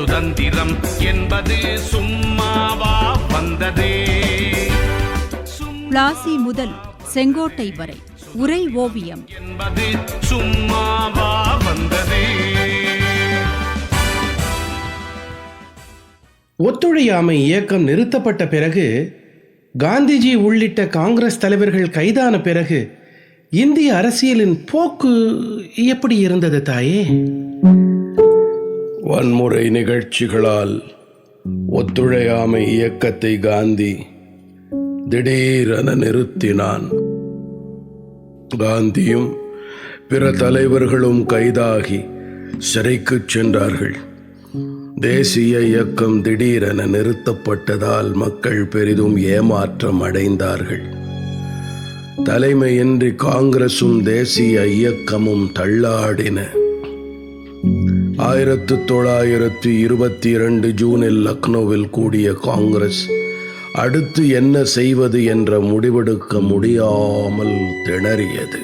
சுதந்திரம் என்பது சும்மாவா வந்ததே. பிளாசி முதல் செங்கோட்டை வரை உரை ஓவியம் என்பது சும்மாவா வந்ததே. ஒத்துழையாமை இயக்கம் நிறுத்தப்பட்ட பிறகு, காந்திஜி உள்ளிட்ட காங்கிரஸ் தலைவர்கள் கைதான பிறகு இந்திய அரசியலின் போக்கு எப்படி இருந்தது தாயே? வன்முறை நிகழ்ச்சிகளால் ஒத்துழையாமை இயக்கத்தை காந்தி திடீரென நிறுத்தினான். காந்தியும் பிற தலைவர்களும் கைதாகி சிறைக்கு சென்றார்கள். தேசிய இயக்கம் திடீரென நிறுத்தப்பட்டதால் மக்கள் பெரிதும் ஏமாற்றம் அடைந்தார்கள். தலைமையின்றி காங்கிரசும் தேசிய இயக்கமும் தள்ளாடின. 1922 ஜூனில் லக்னோவில் கூடிய காங்கிரஸ் அடுத்து என்ன செய்வது என்ற முடிவெடுக்க முடியாமல் திணறியது.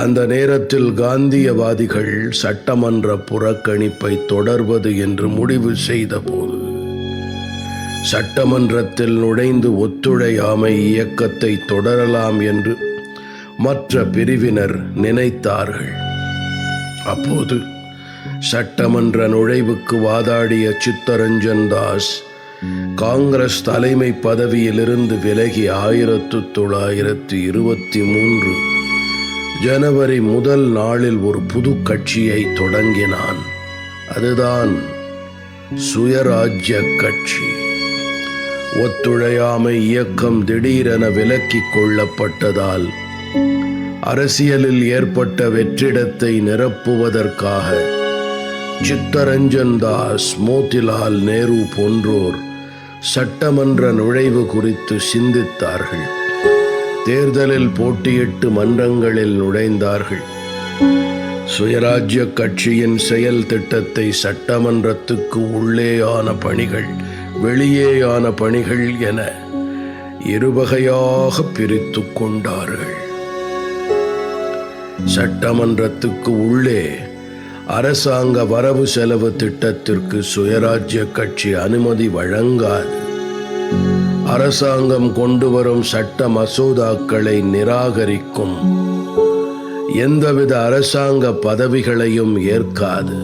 அந்த நேரத்தில் காந்தியவாதிகள் சட்டமன்ற புறக்கணிப்பை தொடர்வது என்று முடிவு செய்தபோது, சட்டமன்றத்தில் நுழைந்து ஒத்துழையாமை இயக்கத்தை தொடரலாம் என்று மற்ற பிரிவினர் நினைத்தார்கள். அப்போது சட்டமன்ற நுழைவுக்கு வாதாடிய சித்தரஞ்சன் தாஸ் காங்கிரஸ் தலைமை பதவியிலிருந்து விலகி 1923 ஜனவரி முதல் நாளில் ஒரு புது கட்சியை தொடங்கினான். அதுதான் சுயராஜ்ய கட்சி. ஒத்துழையாமை இயக்கம் திடீரென விலக்கிக் கொள்ளப்பட்டதால் அரசியலில் ஏற்பட்ட வெற்றிடத்தை நிரப்புவதற்காக சித்தரஞ்சன் தாஸ், மோதிலால் நேரு போன்றோர் சட்டமன்ற நுழைவு குறித்து சிந்தித்தார்கள். தேர்தலில் போட்டியிட்டு மன்றங்களில் நுழைந்தார்கள். சுயராஜ்ய கட்சியின் செயல் திட்டத்தை சட்டமன்றத்துக்கு உள்ளேயான பணிகள், வெளியேயான பணிகள் என இருவகையாக பிரித்து கொண்டார்கள். சட்டமன்றத்துக்கு உள்ளே அரசாங்க வரவு செலவு திட்டத்திற்கு சுயராஜ்ய கட்சி அனுமதி வழங்காது. அரசாங்கம் கொண்டு வரும் சட்ட மசோதாக்களை நிராகரிக்கும். எந்தவித அரசாங்க பதவிகளையும் ஏற்காது.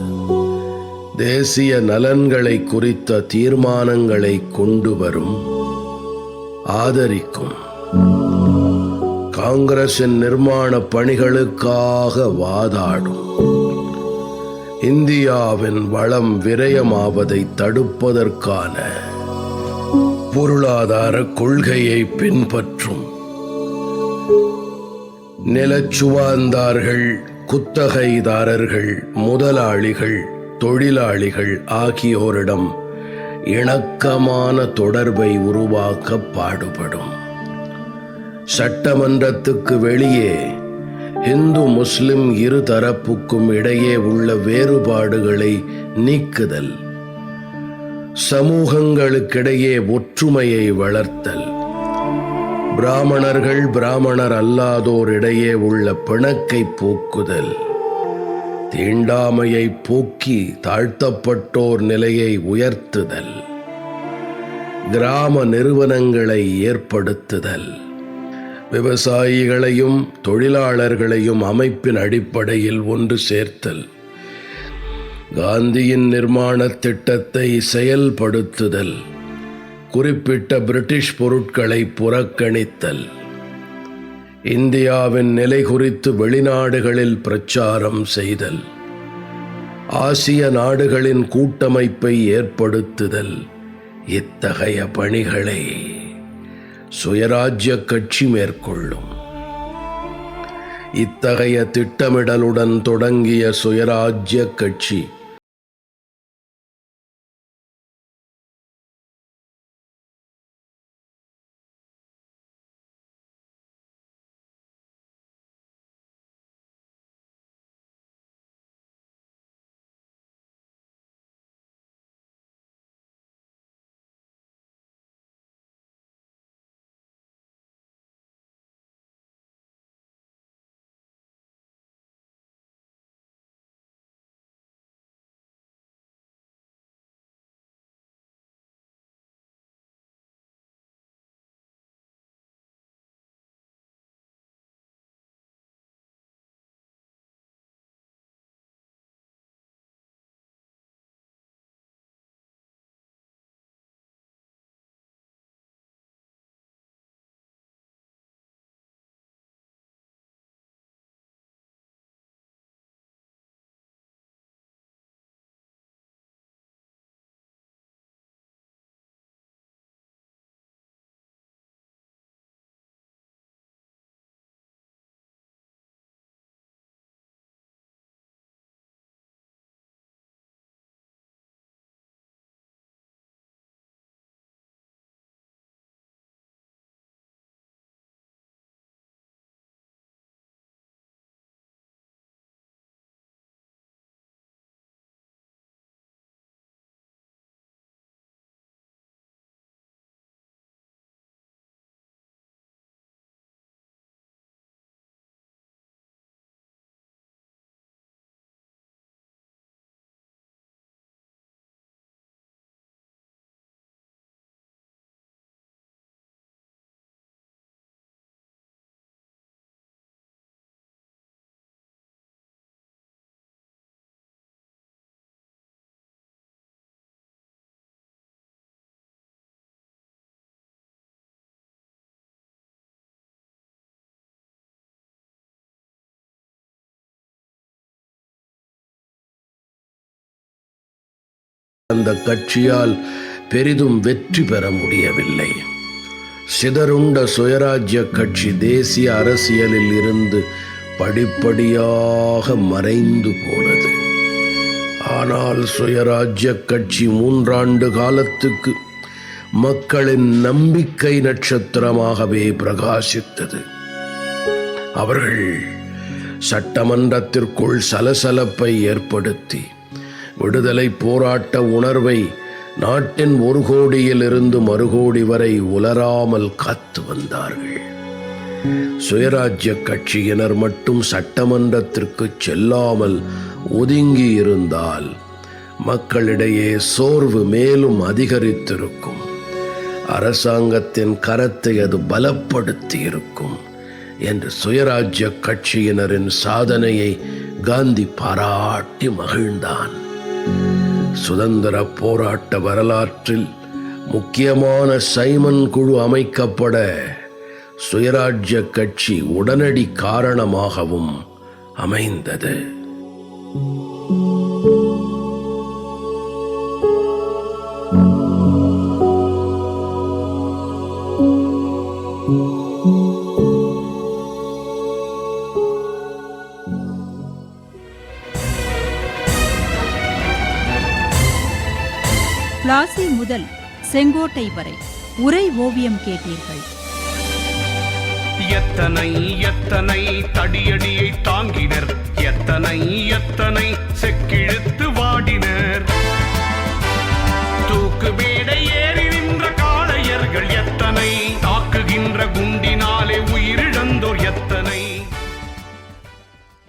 தேசிய நலன்களை குறித்த தீர்மானங்களை கொண்டு வரும், ஆதரிக்கும். காங்கிரசின் நிர்மாண பணிகளுக்காக வாதாடும். இந்தியாவின் வளம் விரயமாவதை தடுப்பதற்கான பொருளாதார கொள்கையை பின்பற்றும். நிலச்சுவாந்தார்கள், குத்தகைதாரர்கள், முதலாளிகள், தொழிலாளிகள் ஆகியோரிடம் இணக்கமான தொடர்பை உருவாக்க பாடுபடும். சட்டமன்றத்துக்கு வெளியே இந்து முஸ்லிம் இரு தரப்புக்கும் இடையே உள்ள வேறுபாடுகளை நீக்குதல், சமூகங்களுக்கிடையே ஒற்றுமையை வளர்த்தல், பிராமணர்கள் பிராமணர் அல்லாதோர் இடையே உள்ள பிணக்கை போக்குதல், தீண்டாமையை போக்கி தாழ்த்தப்பட்டோர் நிலையை உயர்த்துதல், கிராம நிறுவனங்களை ஏற்படுத்துதல், விவசாயிகளையும் தொழிலாளர்களையும் அமைப்பின் அடிப்படையில் ஒன்று சேர்த்தல், காந்தியின் நிர்மாண திட்டத்தை செயல்படுத்துதல், குறிப்பிட்ட பிரிட்டிஷ் பொருட்களை புறக்கணித்தல், இந்தியாவின் நிலை குறித்து வெளிநாடுகளில் பிரச்சாரம் செய்தல், ஆசிய நாடுகளின் கூட்டமைப்பை ஏற்படுத்துதல், இத்தகைய பணிகளை சுயராஜ்ய கட்சி மேற்கொள்ளும். இத்தகைய திட்டமிடலுடன் தொடங்கிய சுயராஜ்ய கட்சி அந்த கட்சியால் பெரிதும் வெற்றி பெற முடியவில்லை. சிதறுண்ட சுயராஜ்ய கட்சி தேசிய அரசியலில் இருந்து படிப்படியாக மறைந்து போனது. ஆனால் சுயராஜ்ய கட்சி 3 ஆண்டு காலத்துக்கு மக்களின் நம்பிக்கை நட்சத்திரமாகவே பிரகாசித்தது. அவர்கள் சட்டமன்றத்திற்குள் சலசலப்பை ஏற்படுத்தி விடுதலை போராட்ட உணர்வை நாட்டின் 1 கோடியிலிருந்து மறுகோடி வரை உலராமல் காத்து வந்தார்கள். சுயராஜ்ய கட்சியினர் மட்டும் சட்டமன்றத்திற்கு செல்லாமல் ஒதுங்கி இருந்தால் மக்களிடையே சோர்வு மேலும் அதிகரித்திருக்கும். அரசாங்கத்தின் கரத்தை அது பலப்படுத்தி இருக்கும் என்று சுயராஜ்ய கட்சியினரின் சாதனையை காந்தி பாராட்டி மகிழ்ந்தான். சுதந்திர போராட்ட வரலாற்றில் முக்கியமான சைமன் குழு அமைக்கப்பட சுயராஜ்ய கட்சி உடனடி காரணமாகவும் அமைந்தது. பிளாசி முதல் செங்கோட்டை வரை உரை ஓவியம் கேட்டீர்கள். எத்தனை எத்தனை தடியடியை தாங்கினர், எத்தனை எத்தனை செக்கிழுத்து